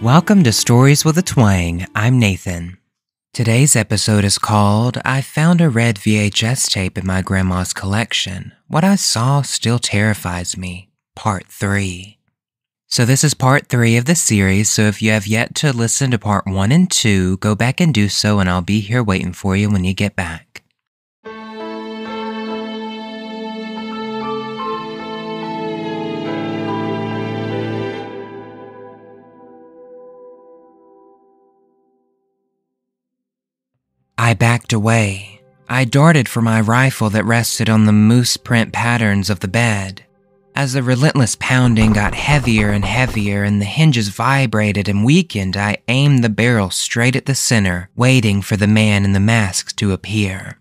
Welcome to Stories with a Twang. I'm Nathan. Today's episode is called I Found a Red VHS Tape in My Grandma's Collection. What I Saw Still Terrifies Me, Part 3. So this is Part 3 of the series, so if you have yet to listen to Part 1 and 2, go back and do so and I'll be here waiting for you when you get back. I backed away. I darted for my rifle that rested on the moose print patterns of the bed. As the relentless pounding got heavier and heavier and the hinges vibrated and weakened, I aimed the barrel straight at the center, waiting for the man in the mask to appear.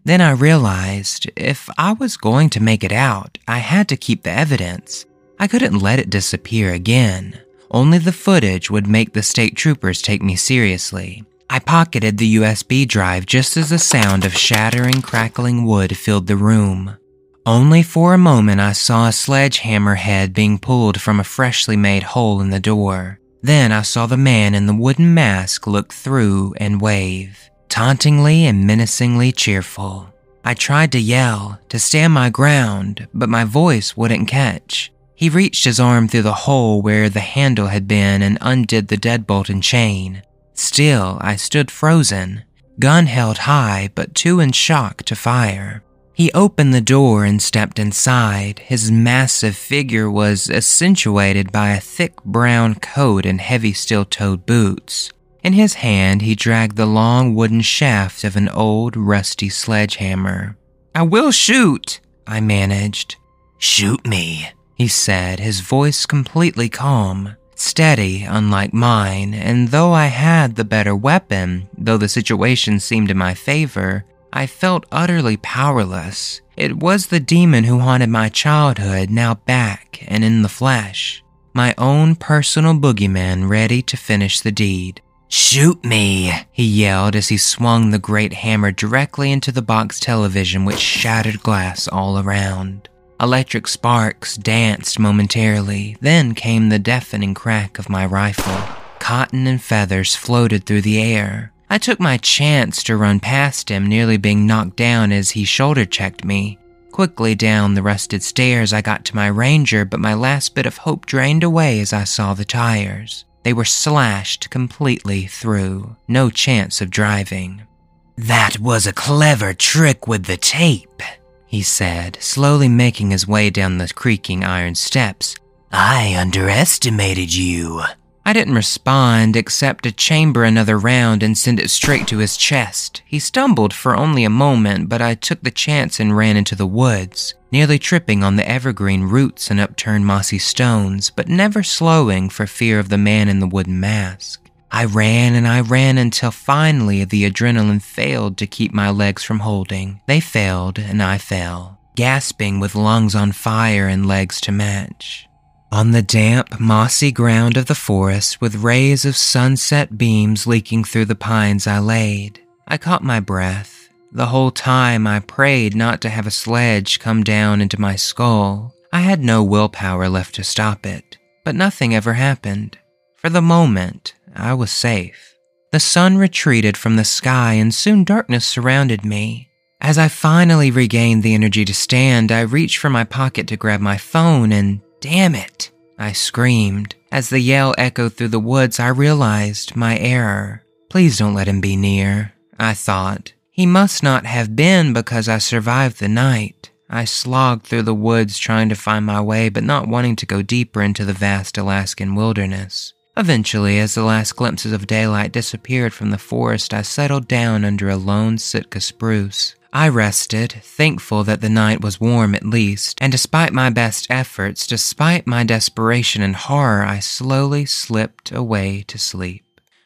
Then I realized if I was going to make it out, I had to keep the evidence. I couldn't let it disappear again. Only the footage would make the state troopers take me seriously. I pocketed the USB drive just as the sound of shattering, crackling wood filled the room. Only for a moment I saw a sledgehammer head being pulled from a freshly made hole in the door. Then I saw the man in the wooden mask look through and wave, tauntingly and menacingly cheerful. I tried to yell, to stand my ground, but my voice wouldn't catch. He reached his arm through the hole where the handle had been and undid the deadbolt and chain. Still, I stood frozen, gun held high but too in shock to fire. He opened the door and stepped inside. His massive figure was accentuated by a thick brown coat and heavy steel-toed boots. In his hand, he dragged the long wooden shaft of an old, rusty sledgehammer. "I will shoot," I managed. "Shoot me," he said, his voice completely calm. Steady, unlike mine, and though I had the better weapon, though the situation seemed in my favor, I felt utterly powerless. It was the demon who haunted my childhood, now back and in the flesh. My own personal boogeyman ready to finish the deed. "Shoot me," he yelled as he swung the great hammer directly into the box television which shattered glass all around. Electric sparks danced momentarily, then came the deafening crack of my rifle. Cotton and feathers floated through the air. I took my chance to run past him, nearly being knocked down as he shoulder-checked me. Quickly down the rusted stairs I got to my Ranger, but my last bit of hope drained away as I saw the tires. They were slashed completely through. No chance of driving. "That was a clever trick with the tape," he said, slowly making his way down the creaking iron steps. "I underestimated you." I didn't respond except to chamber another round and send it straight to his chest. He stumbled for only a moment, but I took the chance and ran into the woods, nearly tripping on the evergreen roots and upturned mossy stones, but never slowing for fear of the man in the wooden mask. I ran until finally the adrenaline failed to keep my legs from holding. They failed and I fell, gasping with lungs on fire and legs to match. On the damp, mossy ground of the forest with rays of sunset beams leaking through the pines I laid. I caught my breath. The whole time I prayed not to have a sledge come down into my skull. I had no willpower left to stop it, but nothing ever happened. For the moment, I was safe. The sun retreated from the sky and soon darkness surrounded me. As I finally regained the energy to stand, I reached for my pocket to grab my phone and, "Damn it," I screamed. As the yell echoed through the woods, I realized my error. Please don't let him be near, I thought. He must not have been because I survived the night. I slogged through the woods trying to find my way but not wanting to go deeper into the vast Alaskan wilderness. Eventually, as the last glimpses of daylight disappeared from the forest, I settled down under a lone Sitka spruce. I rested, thankful that the night was warm at least, and despite my best efforts, despite my desperation and horror, I slowly slipped away to sleep.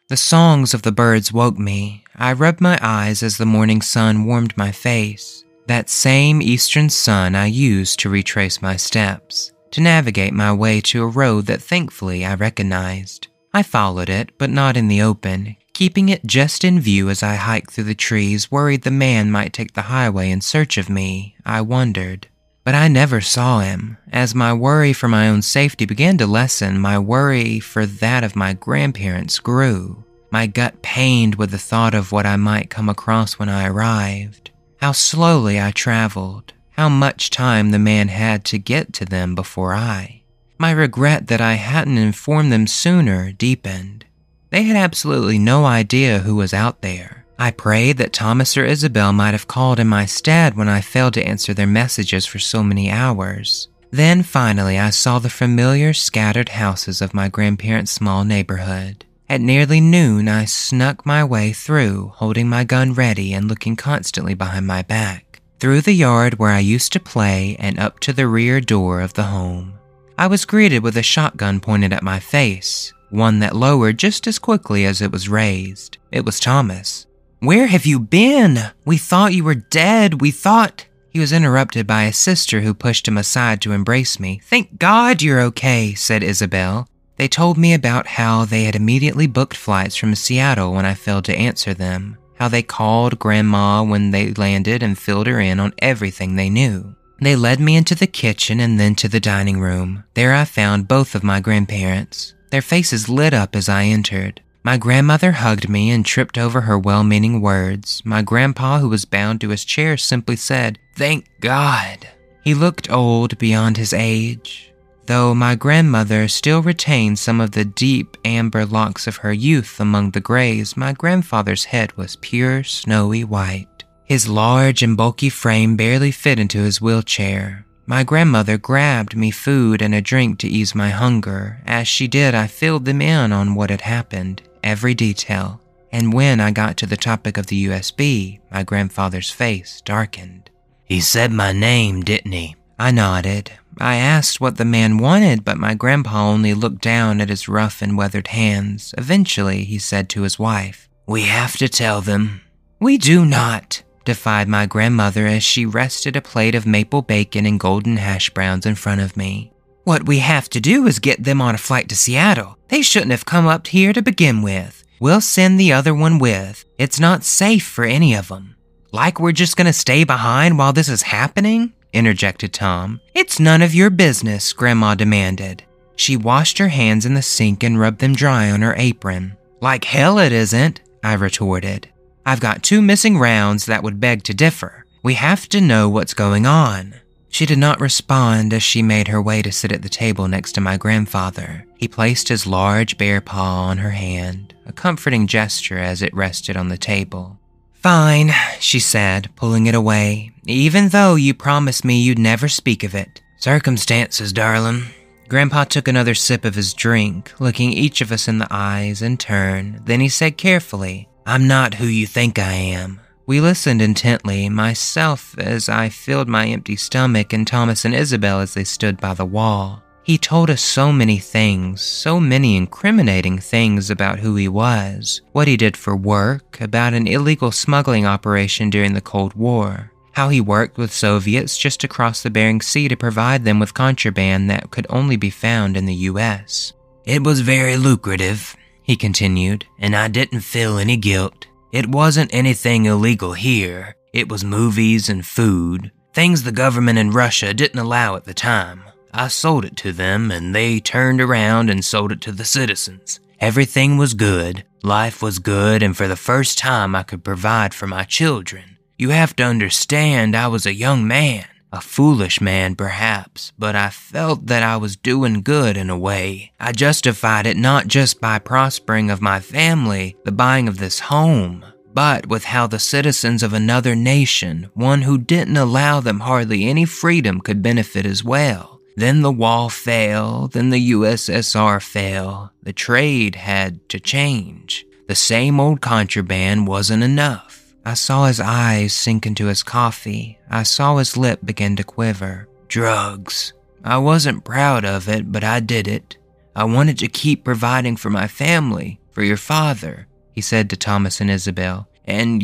The songs of the birds woke me. I rubbed my eyes as the morning sun warmed my face. That same eastern sun I used to retrace my steps, to navigate my way to a road that thankfully I recognized. I followed it, but not in the open, keeping it just in view as I hiked through the trees, worried the man might take the highway in search of me. I wondered. But I never saw him. As my worry for my own safety began to lessen, my worry for that of my grandparents grew. My gut pained with the thought of what I might come across when I arrived. How slowly I traveled. How much time the man had to get to them before I. My regret that I hadn't informed them sooner deepened. They had absolutely no idea who was out there. I prayed that Thomas or Isabel might have called in my stead when I failed to answer their messages for so many hours. Then finally I saw the familiar scattered houses of my grandparents' small neighborhood. At nearly noon I snuck my way through, holding my gun ready and looking constantly behind my back. Through the yard where I used to play and up to the rear door of the home. I was greeted with a shotgun pointed at my face, one that lowered just as quickly as it was raised. It was Thomas. "Where have you been? We thought you were dead. We thought—" He was interrupted by a sister who pushed him aside to embrace me. "Thank God you're okay," said Isabel. They told me about how they had immediately booked flights from Seattle when I failed to answer them, how they called Grandma when they landed and filled her in on everything they knew. They led me into the kitchen and then to the dining room. There I found both of my grandparents. Their faces lit up as I entered. My grandmother hugged me and tripped over her well-meaning words. My grandpa, who was bound to his chair, simply said, "Thank God." He looked old beyond his age, though my grandmother still retained some of the deep amber locks of her youth among the grays. My grandfather's head was pure snowy white. His large and bulky frame barely fit into his wheelchair. My grandmother grabbed me food and a drink to ease my hunger. As she did, I filled them in on what had happened, every detail. And when I got to the topic of the USB, my grandfather's face darkened. "He said my name, didn't he?" I nodded. I asked what the man wanted, but my grandpa only looked down at his rough and weathered hands. Eventually, he said to his wife, "We have to tell them." "We do not," defied my grandmother as she rested a plate of maple bacon and golden hash browns in front of me. "What we have to do is get them on a flight to Seattle. They shouldn't have come up here to begin with. We'll send the other one with. It's not safe for any of them." "Like we're just gonna stay behind while this is happening?" interjected Tom. "It's none of your business," Grandma demanded. She washed her hands in the sink and rubbed them dry on her apron. "Like hell it isn't," I retorted. "I've got 2 missing rounds that would beg to differ. We have to know what's going on." She did not respond as she made her way to sit at the table next to my grandfather. He placed his large bare paw on her hand, a comforting gesture as it rested on the table. "Fine," she said, pulling it away, "even though you promised me you'd never speak of it." "Circumstances, darling." Grandpa took another sip of his drink, looking each of us in the eyes in turn. Then he said carefully, "I'm not who you think I am." We listened intently, myself as I filled my empty stomach and Thomas and Isabel as they stood by the wall. He told us so many things, so many incriminating things about who he was, what he did for work, about an illegal smuggling operation during the Cold War, how he worked with Soviets just across the Bering Sea to provide them with contraband that could only be found in the U.S. "It was very lucrative," he continued, "and I didn't feel any guilt. It wasn't anything illegal here. It was movies and food, things the government in Russia didn't allow at the time. I sold it to them, and they turned around and sold it to the citizens. Everything was good, life was good, and for the first time I could provide for my children. You have to understand, I was a young man, a foolish man perhaps, but I felt that I was doing good in a way. I justified it not just by prospering of my family, the buying of this home, but with how the citizens of another nation, one who didn't allow them hardly any freedom, could benefit as well. Then the wall fell, then the USSR fell. The trade had to change. The same old contraband wasn't enough. I saw his eyes sink into his coffee. I saw his lip begin to quiver. Drugs. I wasn't proud of it, but I did it. I wanted to keep providing for my family, for your father, he said to Thomas and Isabel. And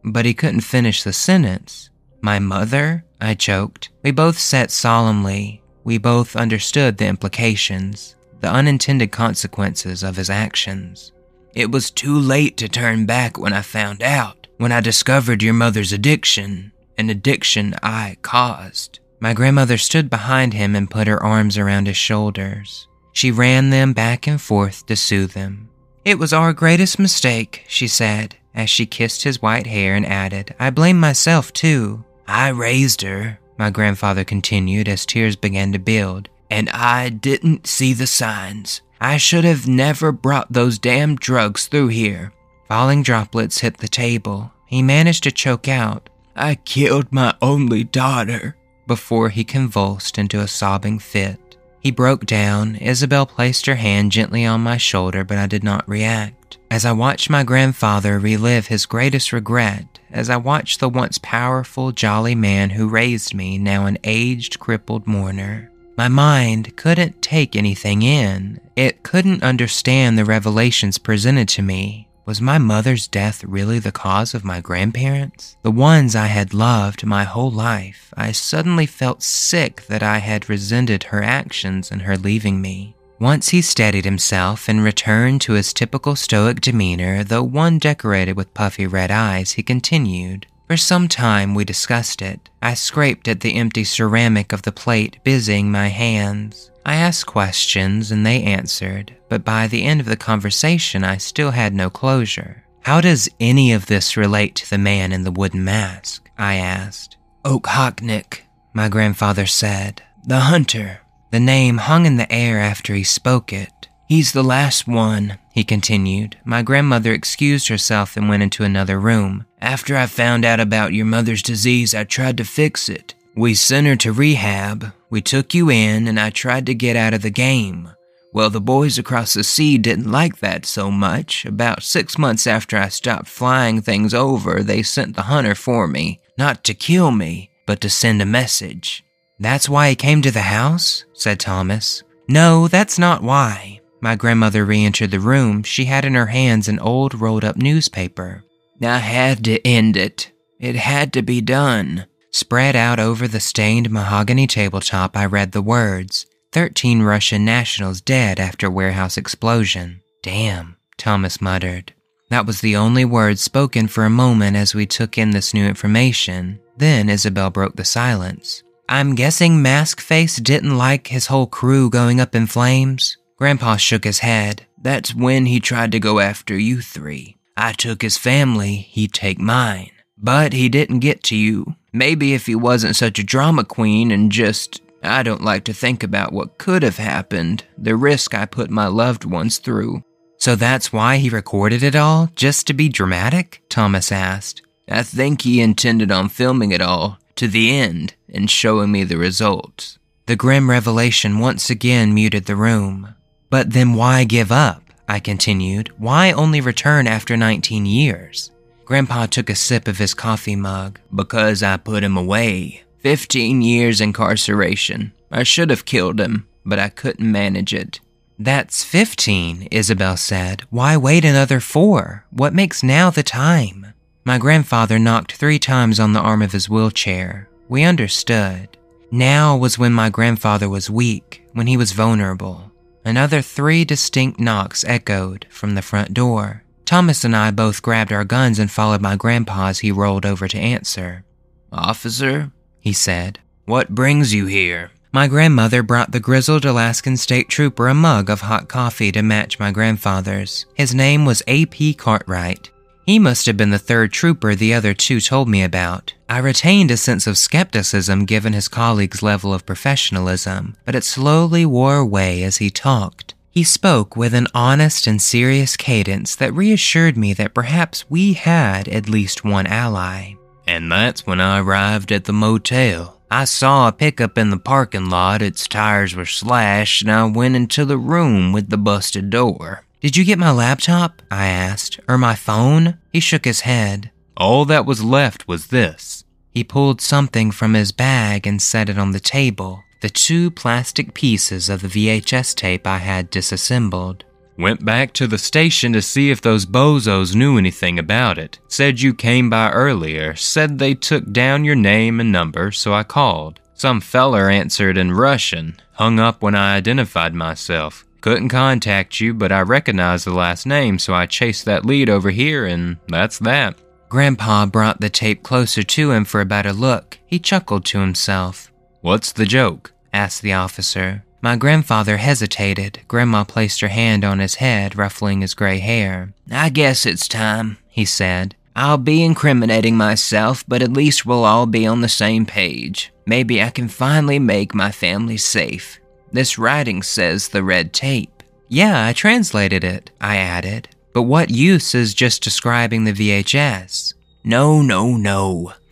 but he couldn't finish the sentence. My mother? I choked. We both sat solemnly. We both understood the implications, the unintended consequences of his actions. It was too late to turn back when I found out, when I discovered your mother's addiction, an addiction I caused. My grandmother stood behind him and put her arms around his shoulders. She ran them back and forth to soothe him. "It was our greatest mistake," she said, as she kissed his white hair and added, "I blame myself, too." "I raised her," my grandfather continued as tears began to build, "and I didn't see the signs. I should have never brought those damn drugs through here." Falling droplets hit the table. He managed to choke out, "I killed my only daughter," before he convulsed into a sobbing fit. He broke down. Isabel placed her hand gently on my shoulder, but I did not react. As I watched my grandfather relive his greatest regret, as I watched the once powerful, jolly man who raised me, now an aged, crippled mourner, my mind couldn't take anything in. It couldn't understand the revelations presented to me. Was my mother's death really the cause of my grandparents? The ones I had loved my whole life. I suddenly felt sick that I had resented her actions and her leaving me. Once he steadied himself and returned to his typical stoic demeanor, though one decorated with puffy red eyes, he continued. For some time we discussed it. I scraped at the empty ceramic of the plate, busying my hands. I asked questions and they answered, but by the end of the conversation I still had no closure. "How does any of this relate to the man in the wooden mask?" I asked. "Oak Hocknick," my grandfather said. "The hunter." The name hung in the air after he spoke it. "He's the last one," he continued. My grandmother excused herself and went into another room. "After I found out about your mother's disease, I tried to fix it. We sent her to rehab. We took you in, and I tried to get out of the game. Well, the boys across the sea didn't like that so much. About 6 months after I stopped flying things over, they sent the hunter for me. Not to kill me, but to send a message." "That's why he came to the house?" said Thomas. "No, that's not why." My grandmother re-entered the room. She had in her hands an old rolled-up newspaper. "I had to end it. It had to be done." Spread out over the stained mahogany tabletop, I read the words, 13 Russian nationals dead after warehouse explosion. "Damn," Thomas muttered. That was the only word spoken for a moment as we took in this new information. Then Isabel broke the silence. "I'm guessing Mask Face didn't like his whole crew going up in flames?" Grandpa shook his head. "That's when he tried to go after you three. I took his family, he'd take mine. But he didn't get to you. Maybe if he wasn't such a drama queen and just, I don't like to think about what could have happened, the risk I put my loved ones through." "So that's why he recorded it all, just to be dramatic?" Thomas asked. "I think he intended on filming it all, to the end, and showing me the results." The grim revelation once again muted the room. "But then why give up?" I continued. "Why only return after 19 years? Grandpa took a sip of his coffee mug. "Because I put him away. 15 years incarceration. I should have killed him, but I couldn't manage it." "That's 15, Isabel said. "Why wait another 4? What makes now the time?" My grandfather knocked 3 times on the arm of his wheelchair. We understood. Now was when my grandfather was weak, when he was vulnerable. Another 3 distinct knocks echoed from the front door. Thomas and I both grabbed our guns and followed my grandpa as he rolled over to answer. "Officer," he said, "what brings you here?" My grandmother brought the grizzled Alaskan state trooper a mug of hot coffee to match my grandfather's. His name was A.P. Cartwright. He must have been the 3rd trooper the other 2 told me about. I retained a sense of skepticism given his colleague's level of professionalism, but it slowly wore away as he talked. He spoke with an honest and serious cadence that reassured me that perhaps we had at least one ally. "And that's when I arrived at the motel. I saw a pickup in the parking lot, its tires were slashed, and I went into the room with the busted door." "Did you get my laptop?" I asked. "Or my phone?" He shook his head. "All that was left was this." He pulled something from his bag and set it on the table. The 2 plastic pieces of the VHS tape I had disassembled. "Went back to the station to see if those bozos knew anything about it. Said you came by earlier. Said they took down your name and number, so I called. Some feller answered in Russian. Hung up when I identified myself. Couldn't contact you, but I recognized the last name, so I chased that lead over here, and that's that." Grandpa brought the tape closer to him for a better look. He chuckled to himself. "What's the joke?" asked the officer. My grandfather hesitated. Grandma placed her hand on his head, ruffling his gray hair. "I guess it's time," he said. "I'll be incriminating myself, but at least we'll all be on the same page. Maybe I can finally make my family safe. This writing says the red tape." "Yeah, I translated it," I added. "But what use is just describing the VHS?" No.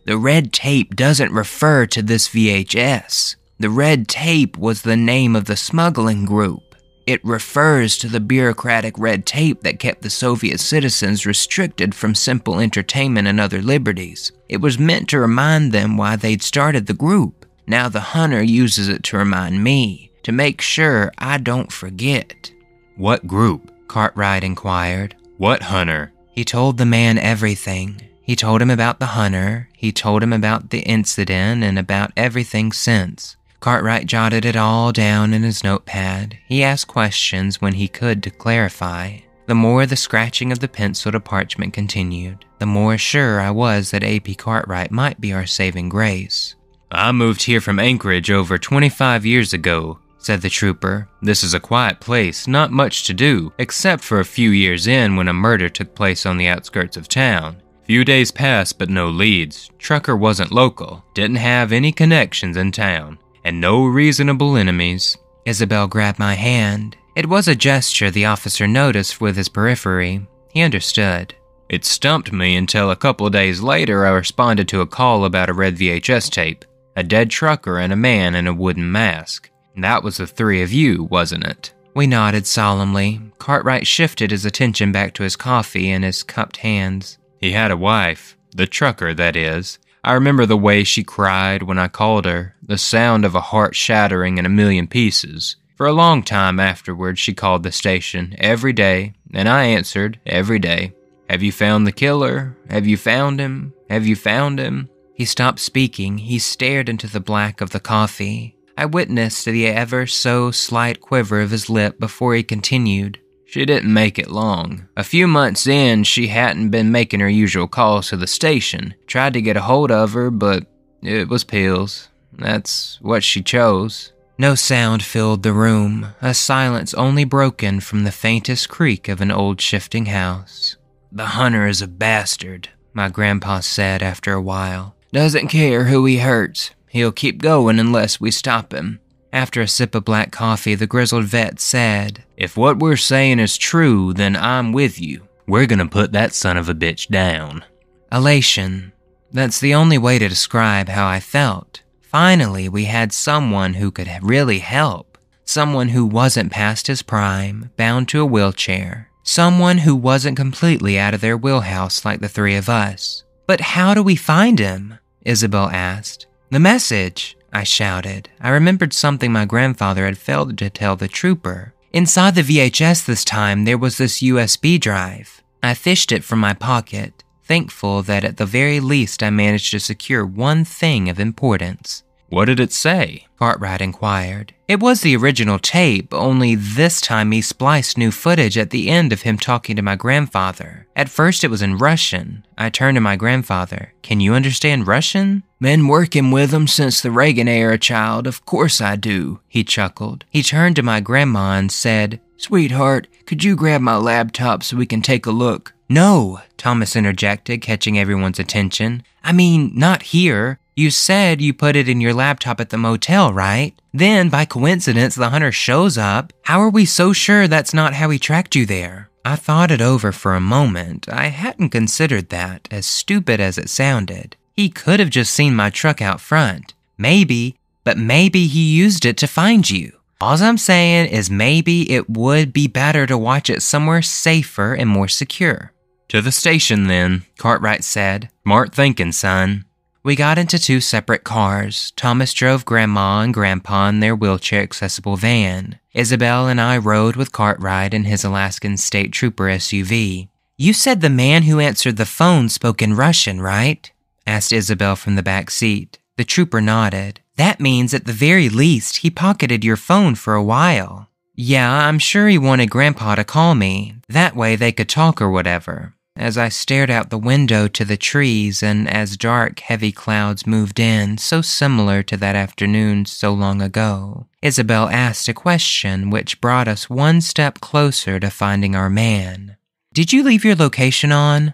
The red tape doesn't refer to this VHS. The red tape was the name of the smuggling group. It refers to the bureaucratic red tape that kept the Soviet citizens restricted from simple entertainment and other liberties. It was meant to remind them why they'd started the group. Now the hunter uses it to remind me, to make sure I don't forget." "What group?" Cartwright inquired. "What hunter?" He told the man everything. He told him about the hunter, he told him about the incident, and about everything since. Cartwright jotted it all down in his notepad. He asked questions when he could to clarify. The more the scratching of the pencil to parchment continued, the more sure I was that A.P. Cartwright might be our saving grace. "I moved here from Anchorage over 25 years ago," said the trooper. "This is a quiet place, not much to do, except for a few years in when a murder took place on the outskirts of town. Few days passed but no leads. Trucker wasn't local, didn't have any connections in town, and no reasonable enemies." Isabel grabbed my hand. It was a gesture the officer noticed with his periphery. He understood. "It stumped me until a couple days later I responded to a call about a red VHS tape. A dead trucker and a man in a wooden mask. That was the three of you, wasn't it?" We nodded solemnly. Cartwright shifted his attention back to his coffee and his cupped hands. "He had a wife. The trucker, that is. I remember the way she cried when I called her, the sound of a heart shattering in a million pieces. For a long time afterward, she called the station every day, and I answered every day. 'Have you found the killer? Have you found him? Have you found him?'" He stopped speaking. He stared into the black of the coffee. I witnessed the ever so slight quiver of his lip before he continued. "She didn't make it long. A few months in, she hadn't been making her usual calls to the station. Tried to get a hold of her, but it was pills. That's what she chose." No sound filled the room, a silence only broken from the faintest creak of an old shifting house. "The hunter is a bastard," my grandpa said after a while. "Doesn't care who he hurts. He'll keep going unless we stop him." After a sip of black coffee, the grizzled vet said, "If what we're saying is true, then I'm with you. We're gonna put that son of a bitch down." Elation. That's the only way to describe how I felt. Finally, we had someone who could really help. Someone who wasn't past his prime, bound to a wheelchair. Someone who wasn't completely out of their wheelhouse like the three of us. "But how do we find him?" Isabel asked. "The message," I shouted. I remembered something my grandfather had failed to tell the trooper. Inside the VHS this time, there was this USB drive. I fished it from my pocket, thankful that at the very least I managed to secure one thing of importance. "What did it say?" Cartwright inquired. "It was the original tape, only this time he spliced new footage at the end of him talking to my grandfather. At first it was in Russian. I turned to my grandfather. 'Can you understand Russian?' 'Been working with him since the Reagan era, child. Of course I do,' he chuckled. He turned to my grandma and said, 'Sweetheart, could you grab my laptop so we can take a look?' 'No,' Thomas interjected, catching everyone's attention. 'I mean, not here. You said you put it in your laptop at the motel, right? Then, by coincidence, the hunter shows up. How are we so sure that's not how he tracked you there?' I thought it over for a moment. I hadn't considered that, as stupid as it sounded. He could have just seen my truck out front. Maybe, but maybe he used it to find you. All I'm saying is maybe it would be better to watch it somewhere safer and more secure." "To the station, then," Cartwright said. "Smart thinking, son." We got into two separate cars. Thomas drove Grandma and Grandpa in their wheelchair-accessible van. Isabel and I rode with Cartwright in his Alaskan State Trooper SUV. "You said the man who answered the phone spoke in Russian, right?" asked Isabel from the back seat. The trooper nodded. "That means at the very least he pocketed your phone for a while." "Yeah, I'm sure he wanted Grandpa to call me. That way they could talk or whatever. as I stared out the window to the trees and as dark, heavy clouds moved in, so similar to that afternoon so long ago, Isabel asked a question which brought us one step closer to finding our man. "Did you leave your location on?"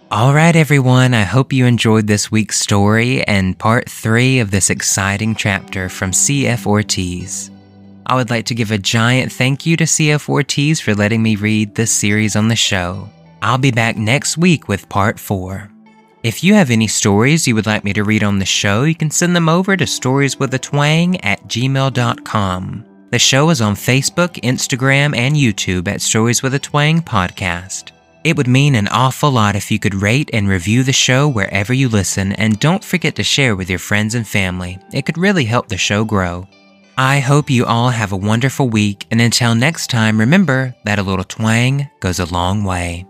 Alright everyone, I hope you enjoyed this week's story and part 3 of this exciting chapter from C.F. Ortiz. I would like to give a giant thank you to C.F. Ortiz for letting me read this series on the show. I'll be back next week with part 4. If you have any stories you would like me to read on the show, you can send them over to storieswithatwang@gmail.com. The show is on Facebook, Instagram, and YouTube at Stories with a Twang Podcast. It would mean an awful lot if you could rate and review the show wherever you listen, and don't forget to share with your friends and family. It could really help the show grow. I hope you all have a wonderful week, and until next time, remember that a little twang goes a long way.